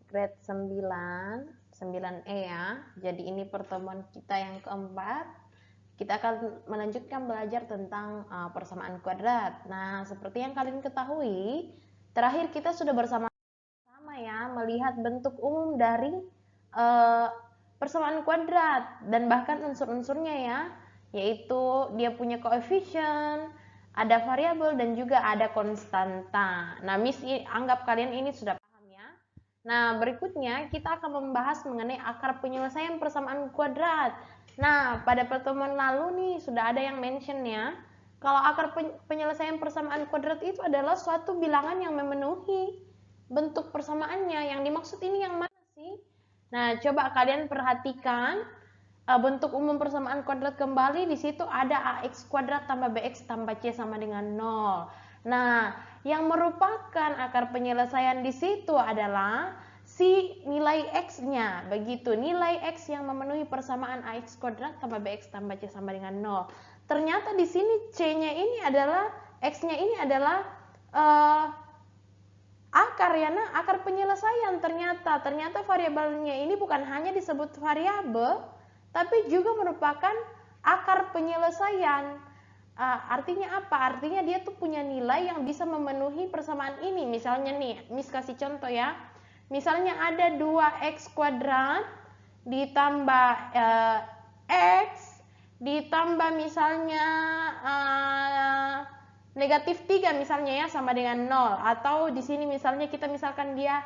grade 9E ya. Jadi ini pertemuan kita yang keempat. Kita akan melanjutkan belajar tentang persamaan kuadrat. Nah, seperti yang kalian ketahui, terakhir kita sudah bersama-sama ya melihat bentuk umum dari persamaan kuadrat dan bahkan unsur-unsurnya ya, yaitu dia punya koefisien, ada variabel dan juga ada konstanta. Nah, Miss anggap kalian ini sudah paham ya. Nah, berikutnya kita akan membahas mengenai akar penyelesaian persamaan kuadrat. Nah, pada pertemuan lalu nih sudah ada yang mention ya, kalau akar penyelesaian persamaan kuadrat itu adalah suatu bilangan yang memenuhi bentuk persamaannya. Yang dimaksud ini yang mana sih? Nah, coba kalian perhatikan bentuk umum persamaan kuadrat kembali. Di situ ada ax kuadrat tambah bx tambah c sama dengan 0. Nah, yang merupakan akar penyelesaian di situ adalah si nilai x-nya. Begitu, nilai x yang memenuhi persamaan ax kuadrat tambah bx tambah c sama dengan 0. Ternyata di sini c-nya ini adalah, x-nya ini adalah akar ya, nah akar penyelesaian. Ternyata variabelnya ini bukan hanya disebut variabel, tapi juga merupakan akar penyelesaian. Artinya apa? Artinya dia tuh punya nilai yang bisa memenuhi persamaan ini. Misalnya nih, Miss kasih contoh ya. Misalnya ada 2x kuadrat ditambah x ditambah misalnya negatif 3 misalnya ya sama dengan 0. Atau di sini misalnya kita misalkan dia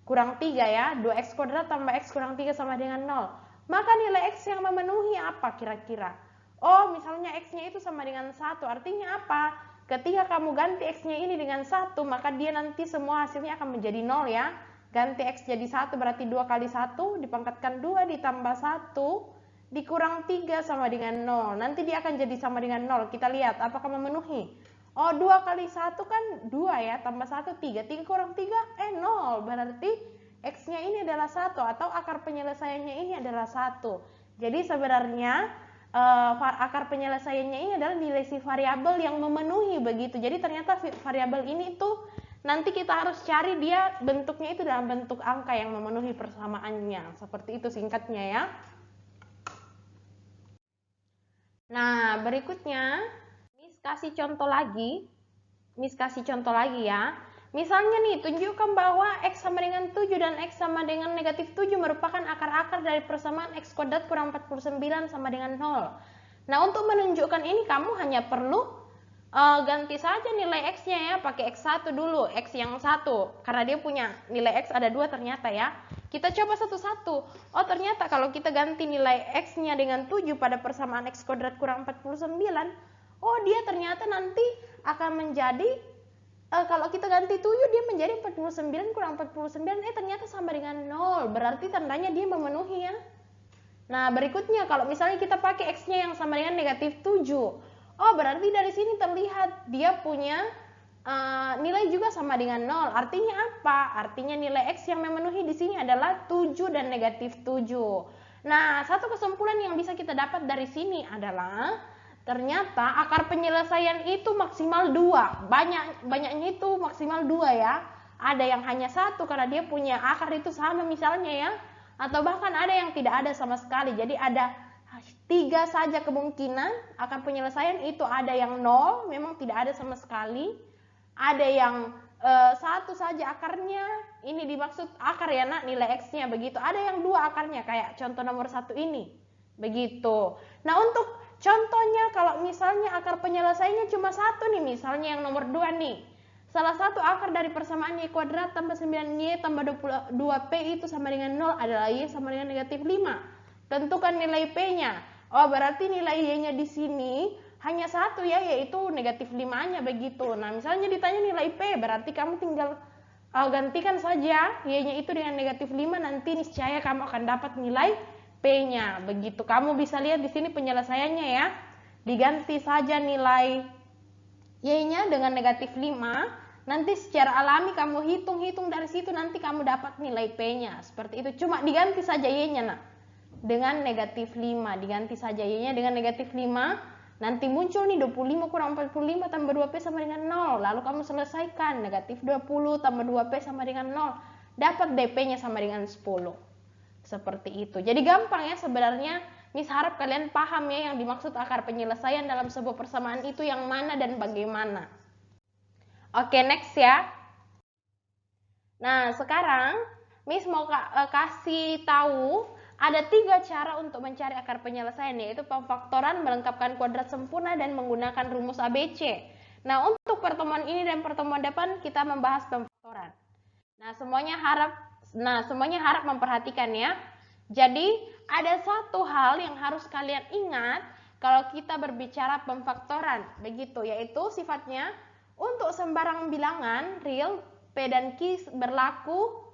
kurang 3 ya, 2x kuadrat tambah x kurang 3 sama dengan 0. Maka nilai x yang memenuhi apa kira-kira? Oh, misalnya x-nya itu sama dengan 1. Artinya apa? Ketika kamu ganti x-nya ini dengan 1, maka dia nanti semua hasilnya akan menjadi 0 ya. Ganti x jadi 1 berarti 2 kali 1 dipangkatkan 2 ditambah 1 dikurang 3 sama dengan 0. Nanti dia akan jadi sama dengan 0. Kita lihat apakah memenuhi. Oh, 2 kali 1 kan 2 ya, tambah 1 3. 3 kurang 3 0. Berarti x-nya ini adalah 1 atau akar penyelesaiannya ini adalah 1. Jadi sebenarnya akar penyelesaiannya ini adalah nilai si variabel yang memenuhi begitu. Jadi ternyata variabel ini tuh nanti kita harus cari dia bentuknya itu dalam bentuk angka yang memenuhi persamaannya. Seperti itu singkatnya ya. Nah, berikutnya Miss kasih contoh lagi. Ya. Misalnya nih, tunjukkan bahwa x sama dengan 7 dan x sama dengan negatif 7 merupakan akar-akar dari persamaan x kuadrat kurang 49 sama dengan 0. Nah, untuk menunjukkan ini kamu hanya perlu ganti saja nilai x-nya ya, pakai x1 dulu, x yang 1. Karena dia punya nilai x ada 2 ternyata ya. Kita coba satu-satu. Oh, ternyata kalau kita ganti nilai x-nya dengan 7 pada persamaan x kuadrat kurang 49, oh dia ternyata nanti akan menjadi kalau kita ganti 7 dia menjadi 49 kurang 49 ternyata sama dengan 0. Berarti tandanya dia memenuhi ya. Nah, berikutnya kalau misalnya kita pakai x-nya yang sama dengan negatif 7. Oh, berarti dari sini terlihat dia punya nilai juga sama dengan 0. Artinya apa? Artinya nilai x yang memenuhi di sini adalah 7 dan negatif 7. Nah, satu kesimpulan yang bisa kita dapat dari sini adalah ternyata akar penyelesaian itu maksimal 2. Banyaknya itu maksimal 2 ya. Ada yang hanya 1 karena dia punya akar itu sama misalnya ya. Atau bahkan ada yang tidak ada sama sekali. Jadi ada 3 saja kemungkinan akar penyelesaian itu. Ada yang 0, memang tidak ada sama sekali. Ada yang 1 saja akarnya. Ini dimaksud akar ya nak, nilai x-nya begitu. Ada yang 2 akarnya kayak contoh nomor 1 ini. Begitu. Nah, untuk contohnya kalau misalnya akar penyelesaiannya cuma 1 nih, misalnya yang nomor 2 nih. Salah satu akar dari persamaan y kuadrat tambah 9y tambah 22p itu sama dengan 0 adalah y sama dengan negatif 5. Tentukan nilai p-nya. Oh, berarti nilai y-nya di sini hanya 1 ya, yaitu negatif 5-nya begitu. Nah, misalnya ditanya nilai p, berarti kamu tinggal gantikan saja y-nya itu dengan negatif 5, nanti niscaya kamu akan dapat nilai P-nya. Begitu. Kamu bisa lihat di sini penyelesaiannya ya. Diganti saja nilai Y-nya dengan negatif 5. Nanti secara alami kamu hitung-hitung dari situ, nanti kamu dapat nilai P-nya. Seperti itu. Cuma diganti saja Y-nya nah. Dengan negatif 5. Diganti saja Y-nya dengan negatif 5. Nanti muncul nih 25 kurang 45 tambah 2P sama dengan 0. Lalu kamu selesaikan. Negatif 20 tambah 2P sama dengan 0. dapat DP-nya sama dengan 10. Seperti itu. Jadi gampang ya sebenarnya. Miss harap kalian paham ya yang dimaksud akar penyelesaian dalam sebuah persamaan itu yang mana dan bagaimana. Oke, next ya. Nah, sekarang Miss mau kasih tahu ada 3 cara untuk mencari akar penyelesaian, yaitu pemfaktoran, melengkapkan kuadrat sempurna, dan menggunakan rumus ABC. Nah, untuk pertemuan ini dan pertemuan depan kita membahas pemfaktoran. Nah, semuanya harap memperhatikan ya. Jadi, ada satu hal yang harus kalian ingat kalau kita berbicara pemfaktoran, begitu, yaitu sifatnya untuk sembarang bilangan real P dan Q berlaku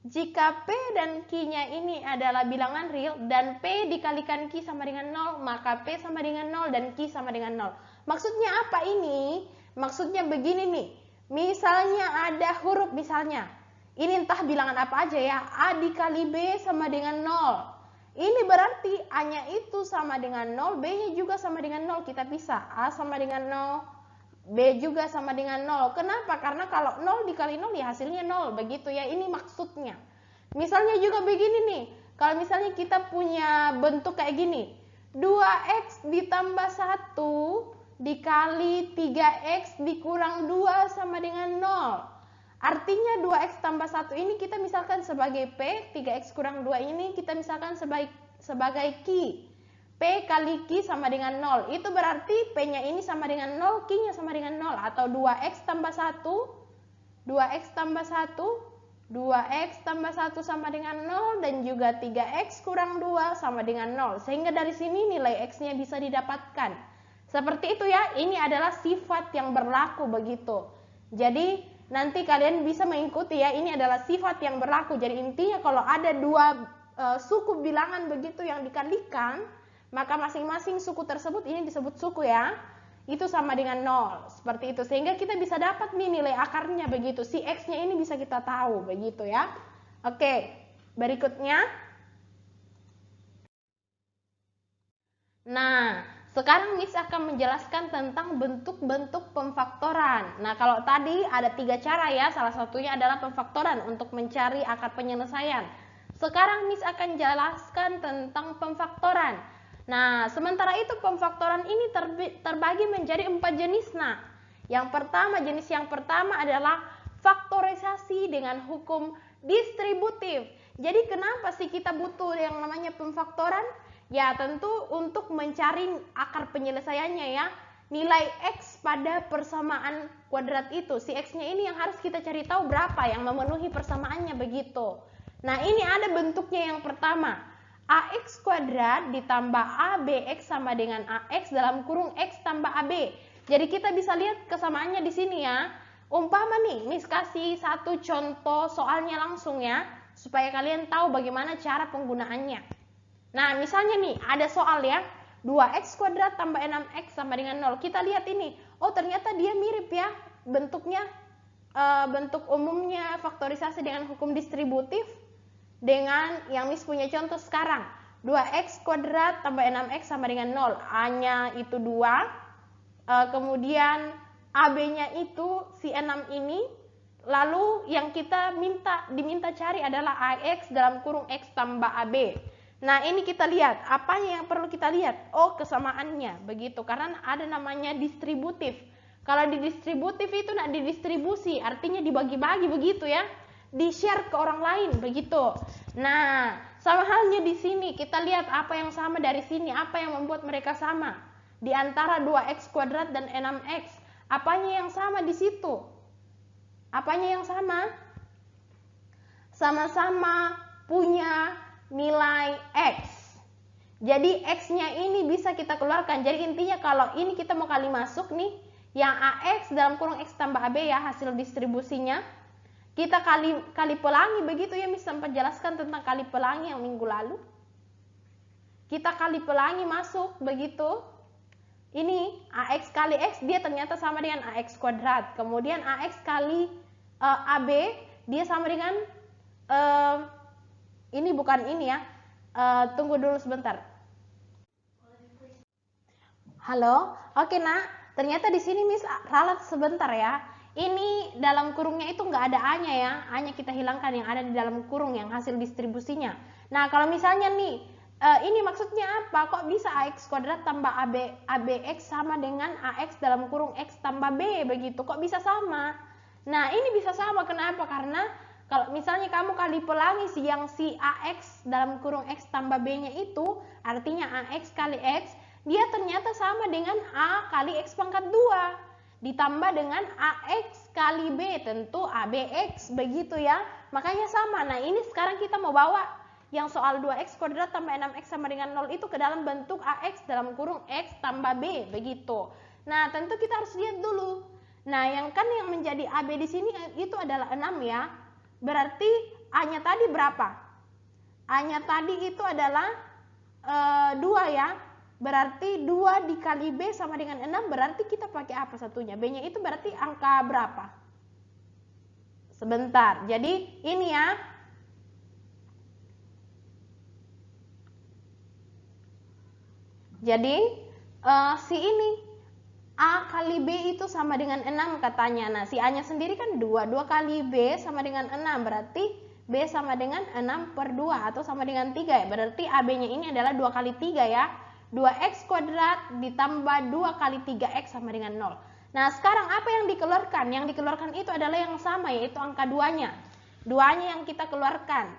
jika P dan Q-nya ini adalah bilangan real dan P dikalikan Q sama dengan 0, maka P sama dengan 0 dan Q sama dengan 0. Maksudnya apa ini? Maksudnya begini nih. Misalnya ada huruf misalnya. Ini entah bilangan apa aja ya. A dikali B sama dengan 0. Ini berarti A-nya itu sama dengan 0, B-nya juga sama dengan 0. Kita pisah. A sama dengan 0, B juga sama dengan 0. Kenapa? Karena kalau 0 dikali 0 ya hasilnya 0. Begitu ya, ini maksudnya. Misalnya juga begini nih. Kalau misalnya kita punya bentuk kayak gini. 2x ditambah 1 dikali 3x dikurang 2 sama dengan 0. Artinya 2x tambah 1 ini kita misalkan sebagai P, 3x kurang 2 ini kita misalkan sebagai Q. P kali Q sama dengan 0. Itu berarti P-nya ini sama dengan 0, Q-nya sama dengan 0. Atau 2x tambah 1, 2x tambah 1, 2x tambah 1 sama dengan 0. Dan juga 3x kurang 2 sama dengan 0. Sehingga dari sini nilai x-nya bisa didapatkan. Seperti itu ya, ini adalah sifat yang berlaku begitu. Jadi nanti kalian bisa mengikuti ya, ini adalah sifat yang berlaku. Jadi intinya kalau ada 2 suku bilangan begitu yang dikalikan, maka masing-masing suku tersebut ini disebut suku ya, itu sama dengan 0. Seperti itu, sehingga kita bisa dapat nih nilai akarnya begitu. Si X-nya ini bisa kita tahu begitu ya. Oke, berikutnya. Nah, sekarang Miss akan menjelaskan tentang bentuk-bentuk pemfaktoran. Nah, kalau tadi ada 3 cara ya, salah satunya adalah pemfaktoran untuk mencari akar penyelesaian. Sekarang Miss akan jelaskan tentang pemfaktoran. Nah, sementara itu pemfaktoran ini terbagi menjadi 4 jenis. Nah, jenis yang pertama adalah faktorisasi dengan hukum distributif. Jadi kenapa sih kita butuh yang namanya pemfaktoran? Ya, tentu untuk mencari akar penyelesaiannya ya. Nilai X pada persamaan kuadrat itu. Si X-nya ini yang harus kita cari tahu berapa yang memenuhi persamaannya begitu. Nah, ini ada bentuknya yang pertama. AX kuadrat ditambah ABX sama dengan AX dalam kurung X tambah AB. Jadi kita bisa lihat kesamaannya di sini ya. Umpama nih, Miss kasih satu contoh soalnya langsung ya. Supaya kalian tahu bagaimana cara penggunaannya. Nah, misalnya nih, ada soal ya, 2x kuadrat tambah 6x sama dengan 0. Kita lihat ini, oh ternyata dia mirip ya, bentuknya, bentuk umumnya faktorisasi dengan hukum distributif dengan yang Miss punya contoh sekarang. 2x kuadrat tambah 6x sama dengan 0. A-nya itu 2, kemudian AB-nya itu si 6 ini, lalu yang kita diminta cari adalah AX dalam kurung X tambah AB. Nah, ini kita lihat, apa yang perlu kita lihat? Oh, kesamaannya, begitu. Karena ada namanya distributif. Kalau di distributif itu nak didistribusi, artinya dibagi-bagi begitu ya. Di-share ke orang lain, begitu. Nah, sama halnya di sini, kita lihat apa yang sama dari sini, apa yang membuat mereka sama. Di antara 2x kuadrat dan 6x, apanya yang sama di situ? Apanya yang sama? Sama-sama punya nilai X. Jadi X-nya ini bisa kita keluarkan. Jadi intinya kalau ini kita mau kali masuk nih, yang AX dalam kurung X tambah AB ya, hasil distribusinya. Kita kali pelangi begitu ya, Miss sempat jelaskan tentang kali pelangi yang minggu lalu. Kita kali pelangi masuk begitu. Ini AX kali X dia ternyata sama dengan AX kuadrat. Kemudian AX kali AB dia sama dengan ini bukan ini ya, tunggu dulu sebentar. Halo, oke nak, ternyata di sini Miss ralat sebentar ya. ini dalam kurungnya itu nggak ada A-nya ya, A-nya kita hilangkan yang ada di dalam kurung yang hasil distribusinya. Nah kalau misalnya nih, ini maksudnya apa? Kok bisa AX kuadrat tambah ABX sama dengan AX dalam kurung X tambah B begitu? Kok bisa sama? Nah ini bisa sama, kenapa? Karena kalau misalnya kamu kali pelangi yang si AX dalam kurung X tambah B-nya itu, artinya AX kali X, dia ternyata sama dengan A kali X pangkat 2. Ditambah dengan AX kali B, tentu ABX, begitu ya. Makanya sama. Nah ini sekarang kita mau bawa yang soal 2X kuadrat tambah 6X sama dengan 0 itu ke dalam bentuk AX dalam kurung X tambah B, begitu. Nah tentu kita harus lihat dulu. Nah yang menjadi AB di sini itu adalah 6 ya. Berarti A-nya tadi berapa? A-nya tadi itu adalah 2 ya. Berarti 2 dikali B sama dengan 6, berarti kita pakai apa satunya? B-nya itu berarti angka berapa? Sebentar, jadi ini ya. Jadi si ini A kali B itu sama dengan 6 katanya. Nah si A-nya sendiri kan 2 kali B sama dengan 6, berarti B sama dengan 6/2 atau sama dengan 3 ya. Berarti AB-nya ini adalah 2 kali 3 ya. 2X kuadrat ditambah 2 kali 3X sama dengan 0. Nah sekarang apa yang dikeluarkan? Yang dikeluarkan itu adalah yang sama, yaitu angka 2-nya. 2-nya yang kita keluarkan.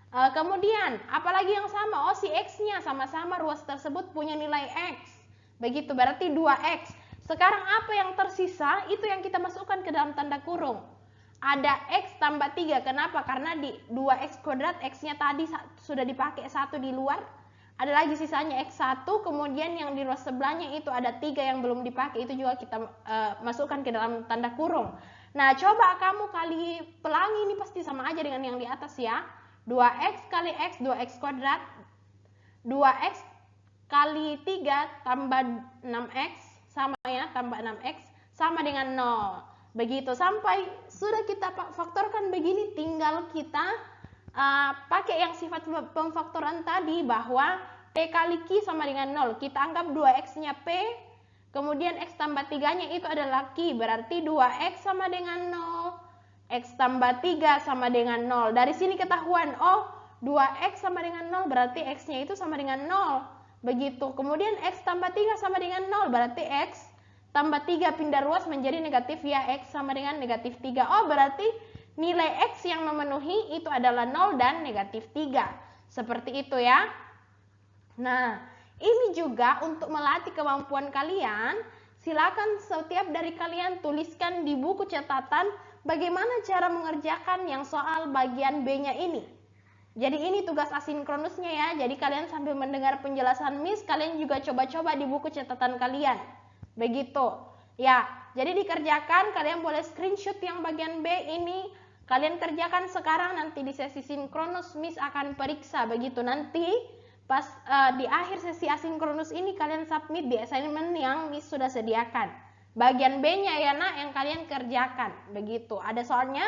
Kemudian apalagi yang sama? Oh si X-nya, sama-sama ruas tersebut punya nilai X. Begitu, berarti 2X. Sekarang apa yang tersisa? Itu yang kita masukkan ke dalam tanda kurung. Ada X tambah 3. Kenapa? Karena di 2X kuadrat X-nya tadi sudah dipakai 1 di luar. Ada lagi sisanya X1. Kemudian yang di ruas sebelahnya itu ada 3 yang belum dipakai. Itu juga kita masukkan ke dalam tanda kurung. Nah coba kamu kali pelangi, ini pasti sama aja dengan yang di atas ya. 2X kali X, 2X kuadrat. 2X kali 3 tambah 6X. Sama ya, tambah 6X sama dengan 0. Begitu, sampai sudah kita faktorkan begini, tinggal kita pakai yang sifat pemfaktoran tadi, bahwa P kali Q sama dengan 0. Kita anggap 2X-nya P, kemudian X tambah 3-nya itu adalah Q, berarti 2X sama dengan 0. X tambah 3 sama dengan 0. Dari sini ketahuan, oh 2X sama dengan 0, berarti X-nya itu sama dengan 0. Begitu, kemudian X tambah 3 sama dengan 0, berarti X tambah 3 pindah ruas menjadi negatif ya, X sama dengan negatif 3. Oh berarti nilai X yang memenuhi itu adalah 0 dan negatif 3. Seperti itu ya. Nah ini juga untuk melatih kemampuan kalian, silakan setiap dari kalian tuliskan di buku catatan bagaimana cara mengerjakan yang soal bagian B-nya ini. Jadi ini tugas asinkronusnya ya. Jadi kalian sambil mendengar penjelasan Miss, kalian juga coba-coba di buku catatan kalian. Begitu. Ya, jadi dikerjakan, kalian boleh screenshot yang bagian B ini. Kalian kerjakan sekarang, nanti di sesi sinkronus Miss akan periksa. Begitu, nanti pas di akhir sesi asinkronus ini kalian submit di assignment yang Miss sudah sediakan. Bagian B-nya ya nak yang kalian kerjakan. Begitu. Ada soalnya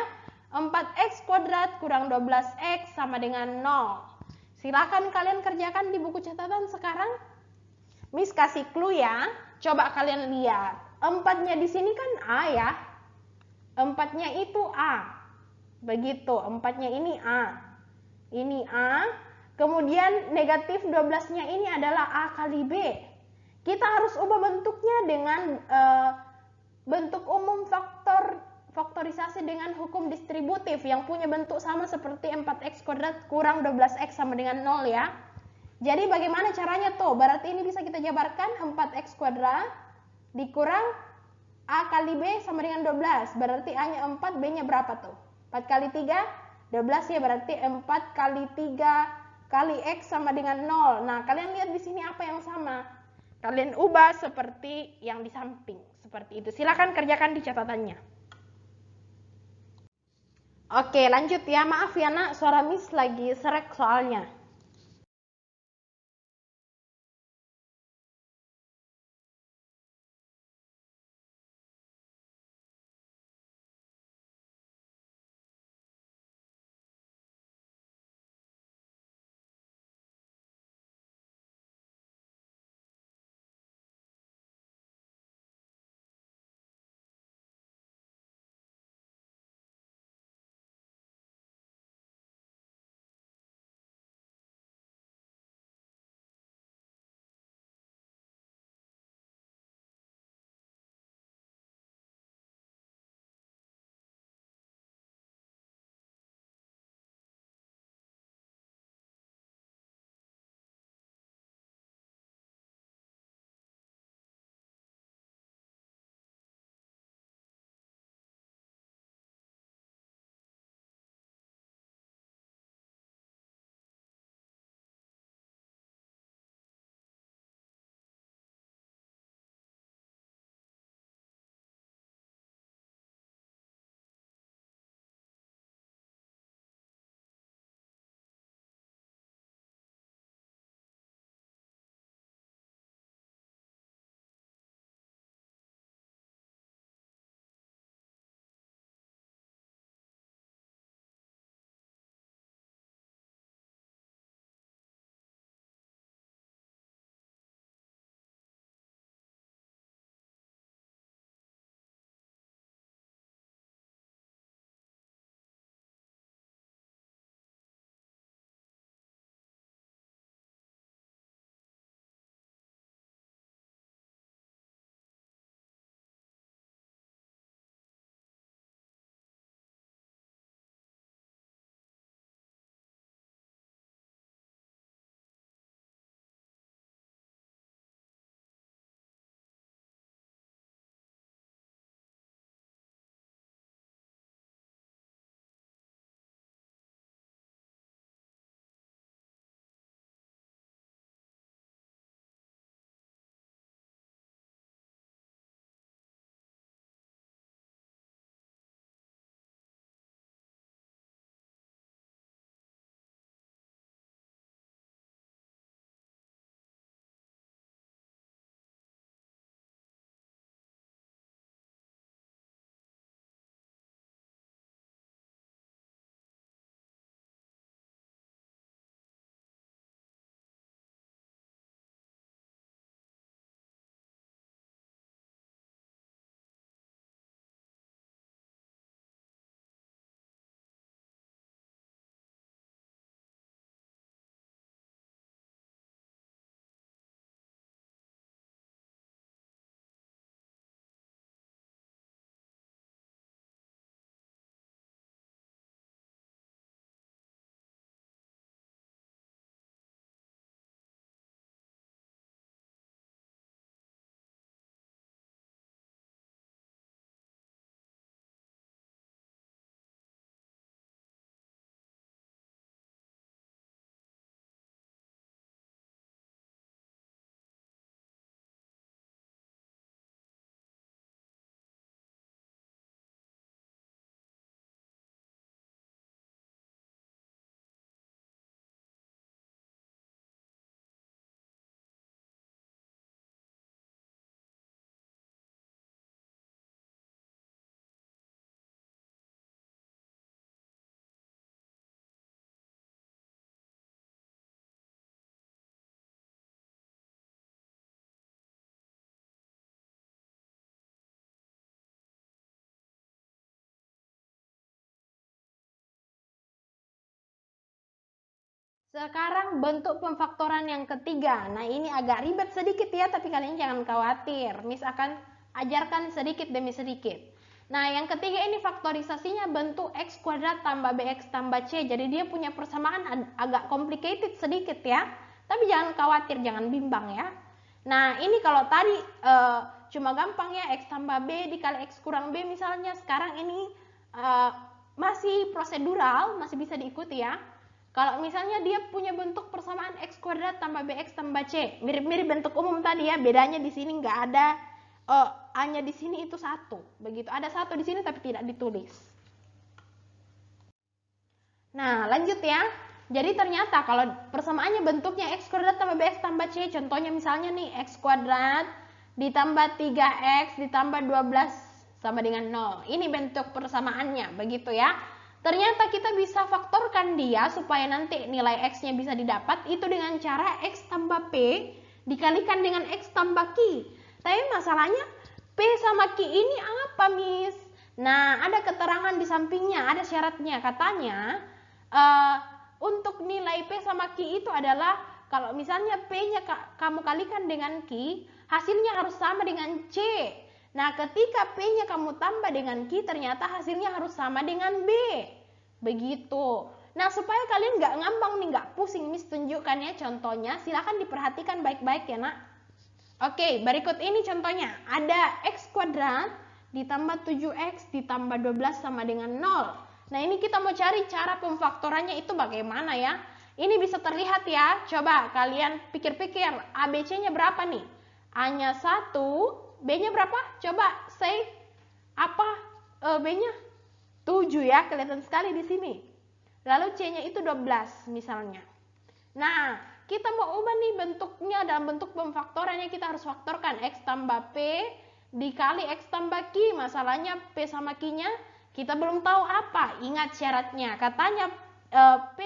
4X kuadrat kurang 12X sama dengan 0. Silakan kalian kerjakan di buku catatan sekarang. Miss kasih clue ya. Coba kalian lihat. 4-nya di sini kan A ya. 4-nya itu A. Begitu, 4-nya ini A. Ini A. Kemudian negatif 12-nya ini adalah A kali B. Kita harus ubah bentuknya dengan bentuk umum faktorisasi dengan hukum distributif yang punya bentuk sama seperti 4X kuadrat kurang 12X sama dengan 0 ya. Jadi bagaimana caranya tuh? Berarti ini bisa kita jabarkan 4X kuadrat dikurang A kali B sama dengan 12. Berarti A-nya 4, B-nya berapa tuh? 4 kali 3, 12 ya, berarti 4 kali 3 kali X sama dengan 0. Nah, kalian lihat di sini apa yang sama? Kalian ubah seperti yang di samping. Seperti itu. Silakan kerjakan di catatannya. Oke, lanjut ya. Maaf ya nak, suara Miss lagi serek soalnya. Sekarang bentuk pemfaktoran yang ketiga. Nah, ini agak ribet sedikit ya, tapi kalian jangan khawatir. Miss akan ajarkan sedikit demi sedikit. Nah, yang ketiga ini faktorisasinya bentuk x kuadrat tambah bx tambah c. Jadi dia punya persamaan agak complicated sedikit ya. Tapi jangan khawatir, jangan bimbang ya. Nah, ini kalau tadi cuma gampang ya, x tambah b dikali x kurang b misalnya. Sekarang ini masih prosedural, masih bisa diikuti ya. Kalau misalnya dia punya bentuk persamaan x kuadrat tambah bx tambah c, mirip-mirip bentuk umum tadi ya, bedanya di sini nggak ada a-nya di sini itu 1, begitu. Ada 1 di sini tapi tidak ditulis. Nah, lanjut ya. Jadi ternyata kalau persamaannya bentuknya x kuadrat tambah bx tambah c, contohnya misalnya nih x kuadrat ditambah 3x ditambah 12 sama dengan 0. Ini bentuk persamaannya, begitu ya. Ternyata kita bisa faktorkan dia supaya nanti nilai x-nya bisa didapat itu dengan cara x tambah p dikalikan dengan x tambah q. Tapi masalahnya p sama q ini apa, Miss? Nah, ada keterangan di sampingnya, ada syaratnya. Katanya untuk nilai p sama q itu adalah kalau misalnya p-nya kamu kalikan dengan q, hasilnya harus sama dengan c. Nah, ketika P-nya kamu tambah dengan Q, ternyata hasilnya harus sama dengan B. Begitu. Nah, supaya kalian nggak ngambang nih, nggak pusing, Miss tunjukkan ya contohnya. Silahkan diperhatikan baik-baik ya, nak. Oke, berikut ini contohnya. Ada X kuadrat ditambah 7X ditambah 12 sama dengan 0. Nah, ini kita mau cari cara pemfaktorannya itu bagaimana ya. Ini bisa terlihat ya. Coba kalian pikir-pikir, ABC-nya berapa nih? A-nya 1, B-nya berapa? Coba say apa B-nya? 7 ya, kelihatan sekali di sini. Lalu C-nya itu 12 misalnya. Nah, kita mau ubah nih bentuknya dalam bentuk pemfaktorannya, kita harus faktorkan X tambah P dikali X tambah Q. Masalahnya P sama Q-nya kita belum tahu apa. Ingat syaratnya, katanya P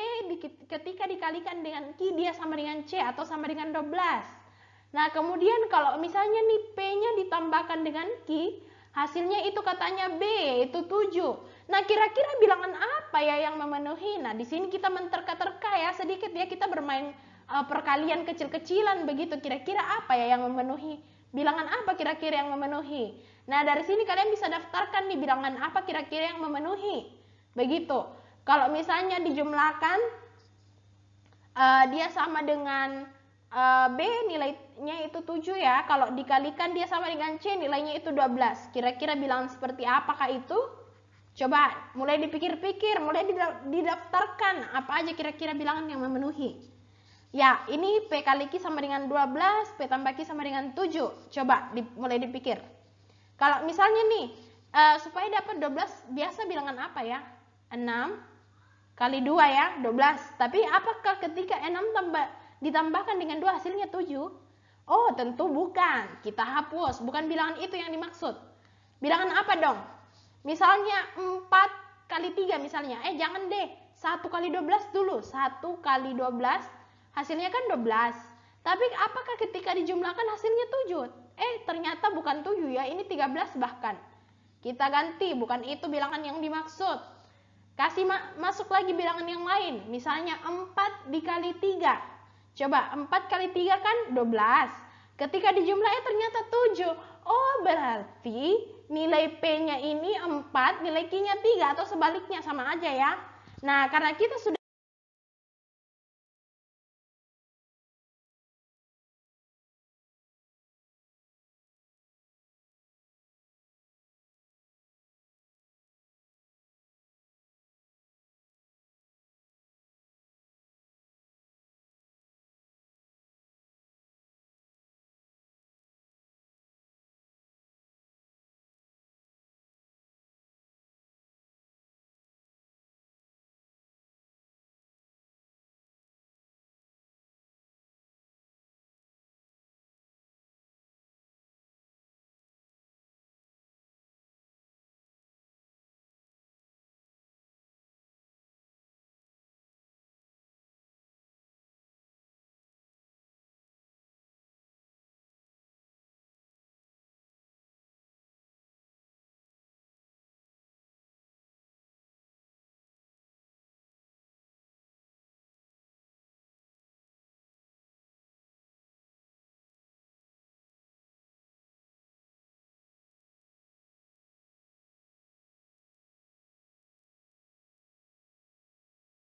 ketika dikalikan dengan Q dia sama dengan C atau sama dengan 12. Nah, kemudian kalau misalnya nih P-nya ditambahkan dengan Q, hasilnya itu katanya B, itu 7. Nah, kira-kira bilangan apa ya yang memenuhi? Nah, di sini kita menterka-terka ya, sedikit ya, kita bermain perkalian kecil-kecilan begitu. Kira-kira apa ya yang memenuhi? Bilangan apa kira-kira yang memenuhi? Nah, dari sini kalian bisa daftarkan nih bilangan apa kira-kira yang memenuhi. Begitu. Kalau misalnya dijumlahkan, dia sama dengan B nilainya itu 7 ya. Kalau dikalikan dia sama dengan C nilainya itu 12. Kira-kira bilangan seperti apakah itu? Coba mulai dipikir-pikir, mulai didaftarkan apa aja kira-kira bilangan yang memenuhi. Ya, ini P kali Q sama dengan 12, P tambah Q sama dengan 7. Coba mulai dipikir. Kalau misalnya nih, supaya dapat 12, biasa bilangan apa ya? 6 kali 2 ya, 12. Tapi apakah ketika 6 ditambahkan dengan 2 hasilnya 7? Oh, tentu bukan. Kita hapus. Bukan bilangan itu yang dimaksud. Bilangan apa dong? Misalnya 4 kali 3 misalnya. Jangan deh. 1 kali 12 dulu. 1 kali 12 hasilnya kan 12. Tapi apakah ketika dijumlahkan hasilnya 7? Ternyata bukan 7 ya. Ini 13 bahkan. Kita ganti. Bukan itu bilangan yang dimaksud. Kasih masuk lagi bilangan yang lain. Misalnya 4 dikali 3. Coba 4 kali 3 kan 12. Ketika dijumlahnya ternyata 7. Oh, berarti nilai P-nya ini 4, nilai Q-nya 3 atau sebaliknya sama aja ya. Nah, karena kita sudah